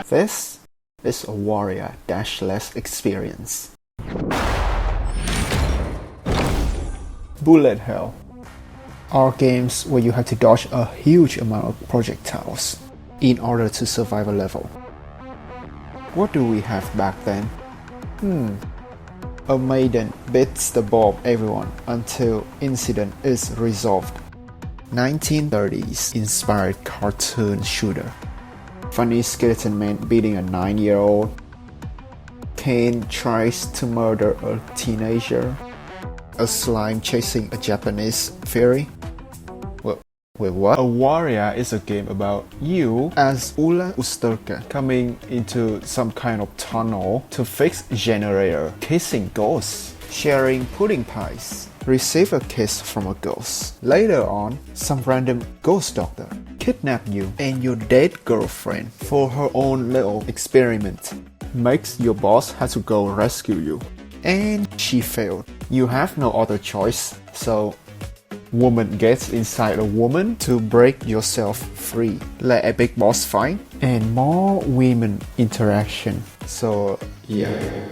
This is Awaria dashless experience. Bullet hell are games where you have to dodge a huge amount of projectiles in order to survive a level. What do we have back then? A maiden beats the ball of everyone until incident is resolved. 1930s inspired cartoon shooter. Funny skeleton man beating a 9-year-old. Kane tries to murder a teenager. A slime chasing a Japanese fairy. Wait, what? Awaria is a game about you as Ulla Usterka coming into some kind of tunnel to fix generator, kissing ghosts, sharing pudding pies, receive a kiss from a ghost. Later on, some random ghost doctor kidnap you and your dead girlfriend for her own little experiment. Makes your boss have to go rescue you. And she failed. You have no other choice, so woman gets inside a woman to break yourself free. Like epic boss fight and more women interaction. So yeah,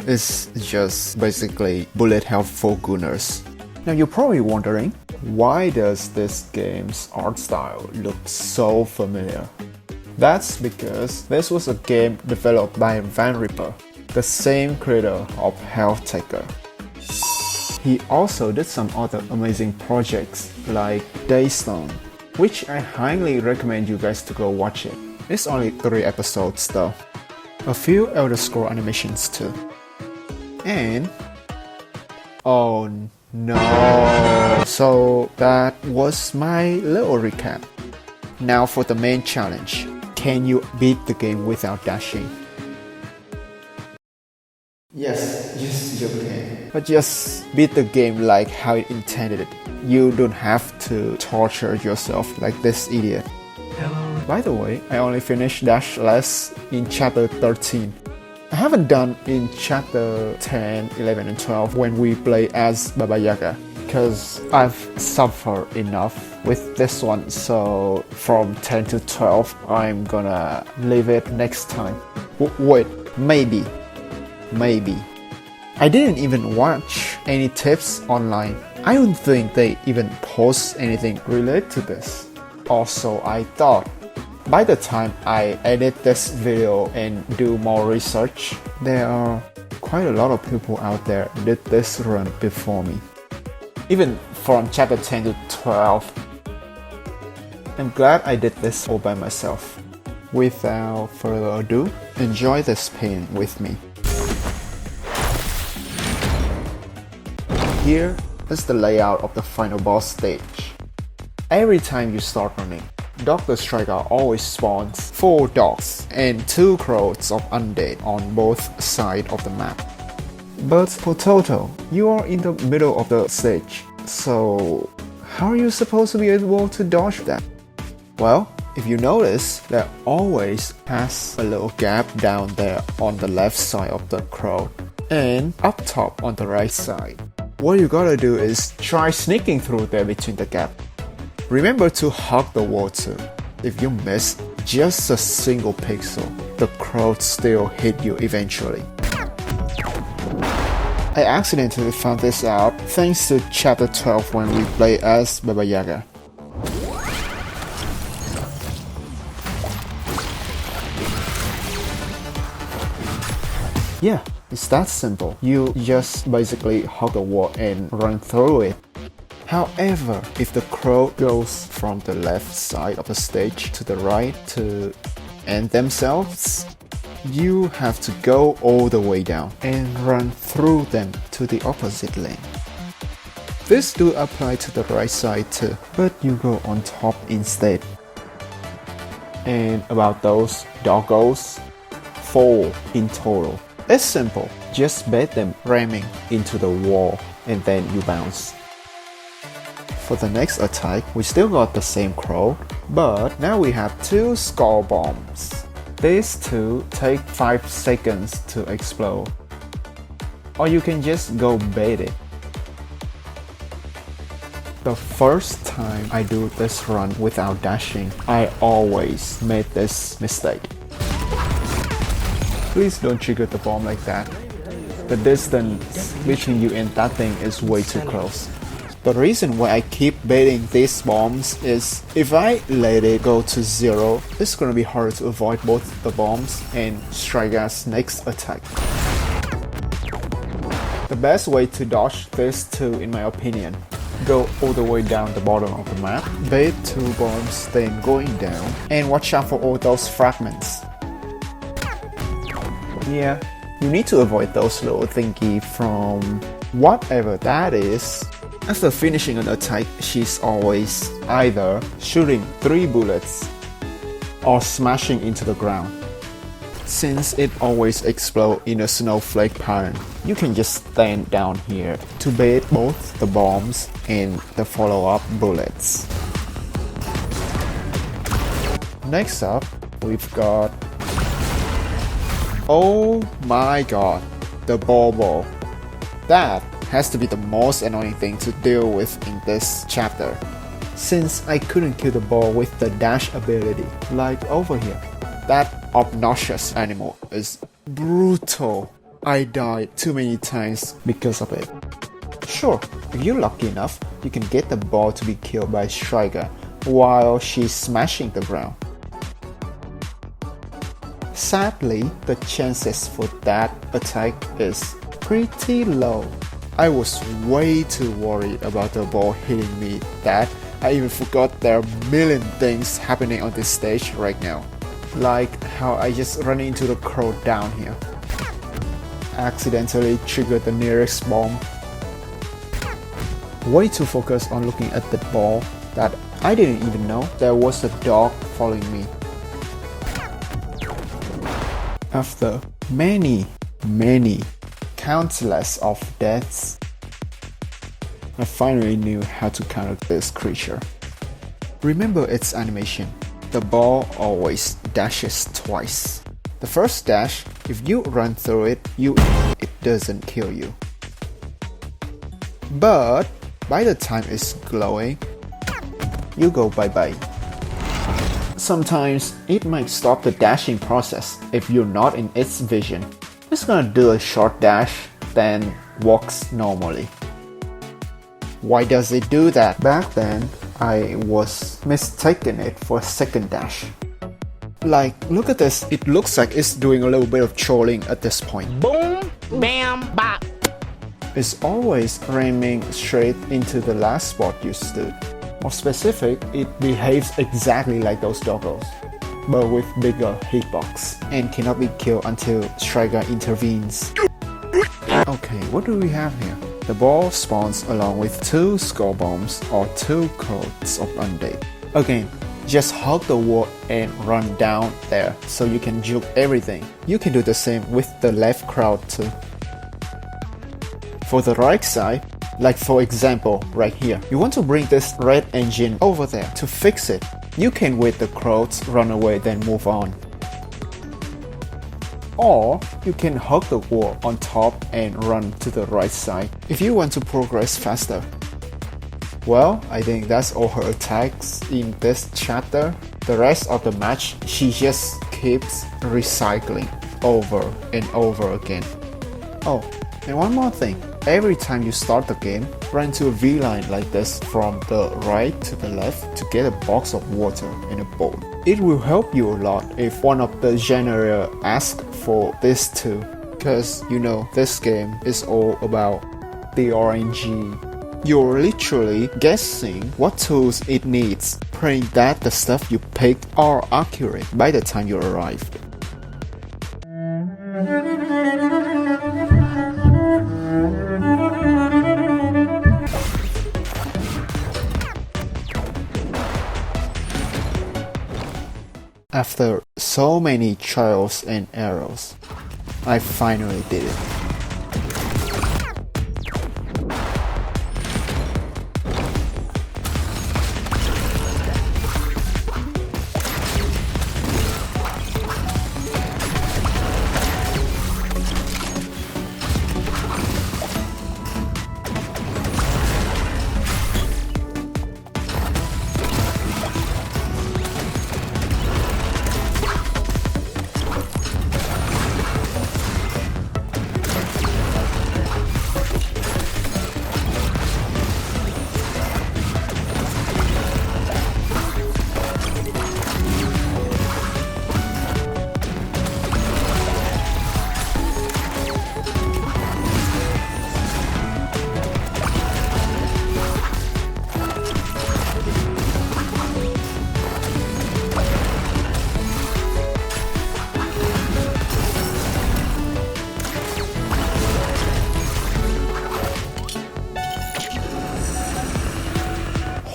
it's just basically bullet hell for gooners. Now you're probably wondering, why does this game's art style look so familiar? That's because this was a game developed by Van Ripper, the same creator of Heartbreaker. He also did some other amazing projects like Daystone, which I highly recommend you guys to go watch it. It's only 3 episodes though. A few Elder Scrolls animations too. And oh no. So that was my little recap. Now for the main challenge. Can you beat the game without dashing? Yes, you can. But just beat the game like how it intended it. You don't have to torture yourself like this idiot. Hello. By the way, I only finished dashless in chapter 13. I haven't done in chapter 10, 11 and 12 when we play as Baba Yaga, because I've suffered enough with this one, so from 10 to 12 I'm gonna leave it next time. Wait, maybe. I didn't even watch any tips online. I don't think they even post anything related to this. Also, I thought by the time I edit this video and do more research, there are quite a lot of people out there did this run before me. Even from chapter 10 to 12. I'm glad I did this all by myself. Without further ado, enjoy this pain with me. Here is the layout of the final boss stage. Every time you start running, Dr. Striker always spawns 4 dogs and 2 crows of undead on both sides of the map. But for total, you are in the middle of the stage, so how are you supposed to be able to dodge that? Well, if you notice, there always has a little gap down there on the left side of the crow and up top on the right side. What you gotta do is try sneaking through there between the gap. Remember to hug the wall too. If you miss just a single pixel, the crow still hit you eventually. I accidentally found this out thanks to chapter 12 when we play as Baba Yaga. Yeah, it's that simple. You just basically hug a wall and run through it. However, if the crow goes from the left side of the stage to the right to end themselves, you have to go all the way down and run through them to the opposite lane. This do apply to the right side too, but you go on top instead. And about those doggos, 4 in total. It's simple, just bait them ramming into the wall and then you bounce. For the next attack, we still got the same crow, but now we have 2 skull bombs. These 2 take 5 seconds to explode, or you can just go bait it. The first time I do this run without dashing, I always made this mistake. Please don't trigger the bomb like that. The distance between you and that thing is way too close. The reason why I keep baiting these bombs is if I let it go to 0, it's gonna be hard to avoid both the bombs and Striga's next attack. The best way to dodge this too, in my opinion, go all the way down the bottom of the map, bait 2 bombs, then going down, and watch out for all those fragments. Yeah, you need to avoid those little thingy from whatever that is. After finishing an attack, she's always either shooting 3 bullets or smashing into the ground. Since it always explodes in a snowflake pattern, you can just stand down here to bait both the bombs and the follow-up bullets. Next up, we've got... oh my god, the ball. That has to be the most annoying thing to deal with in this chapter, since I couldn't kill the ball with the dash ability, like over here. That obnoxious animal is brutal. I died too many times because of it. Sure, if you're lucky enough, you can get the ball to be killed by Striga while she's smashing the ground. Sadly, the chances for that attack is pretty low. I was way too worried about the ball hitting me that I even forgot there are a million things happening on this stage right now. Like how I just ran into the crow down here. Accidentally triggered the nearest bomb. Way too focused on looking at the ball that I didn't even know there was a dog following me. After many countless of deaths, I finally knew how to counter this creature. Remember its animation. The ball always dashes twice. The first dash, if you run through it, it doesn't kill you. But by the time it's glowing, you go bye-bye. Sometimes it might stop the dashing process if you're not in its vision. It's gonna do a short dash, then walks normally. Why does it do that? Back then, I was mistaken it for a second dash. Like, look at this, it looks like it's doing a little bit of trolling at this point. Boom, bam, bop. It's always ramming straight into the last spot you stood. More specific, it behaves exactly like those doggos, but with bigger hitbox, and cannot be killed until Striga intervenes. Okay, what do we have here? The ball spawns along with 2 skull bombs or 2 crowds of undead. Again, just hug the wall and run down there so you can juke everything. You can do the same with the left crowd too. For the right side, like for example right here, you want to bring this red engine over there to fix it. You can wait the crowds run away then move on. Or you can hug the wall on top and run to the right side if you want to progress faster. Well, I think that's all her attacks in this chapter. The rest of the match, she just keeps recycling over and over again. Oh, and one more thing. Every time you start the game, run into a V-line like this from the right to the left to get a box of water and a bowl. It will help you a lot if one of the genre asks for this too, because you know this game is all about the RNG. You're literally guessing what tools it needs, praying that the stuff you picked are accurate by the time you arrived. After so many trials and errors, I finally did it.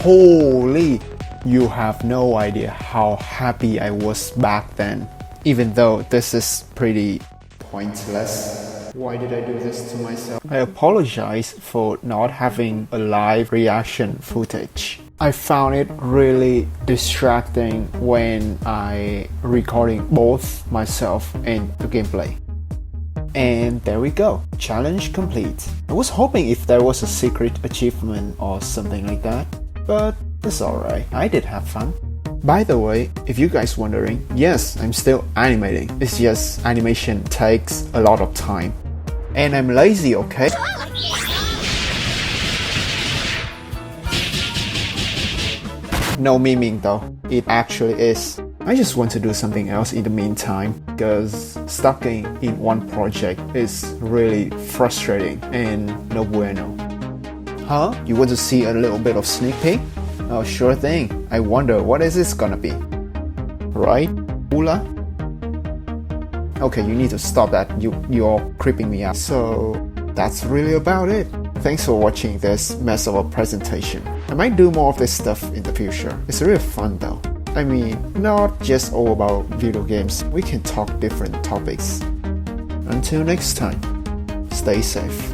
Holy, you have no idea how happy I was back then. Even though this is pretty pointless. Why did I do this to myself? I apologize for not having a live reaction footage. I found it really distracting when I recording both myself and the gameplay. And there we go, challenge complete. I was hoping if there was a secret achievement or something like that, but it's alright, I did have fun. By the way, if you guys wondering, yes, I'm still animating. It's just animation takes a lot of time. And I'm lazy, okay? No memeing though, it actually is. I just want to do something else in the meantime, because stuck in one project is really frustrating and no bueno. Huh? You want to see a little bit of sneak peek? Oh, sure thing. I wonder what is this gonna be? Right? Ula? Okay, you need to stop that. You're creeping me out. So that's really about it. Thanks for watching this mess of a presentation. I might do more of this stuff in the future. It's really fun though. I mean, not just all about video games. We can talk different topics. Until next time, stay safe.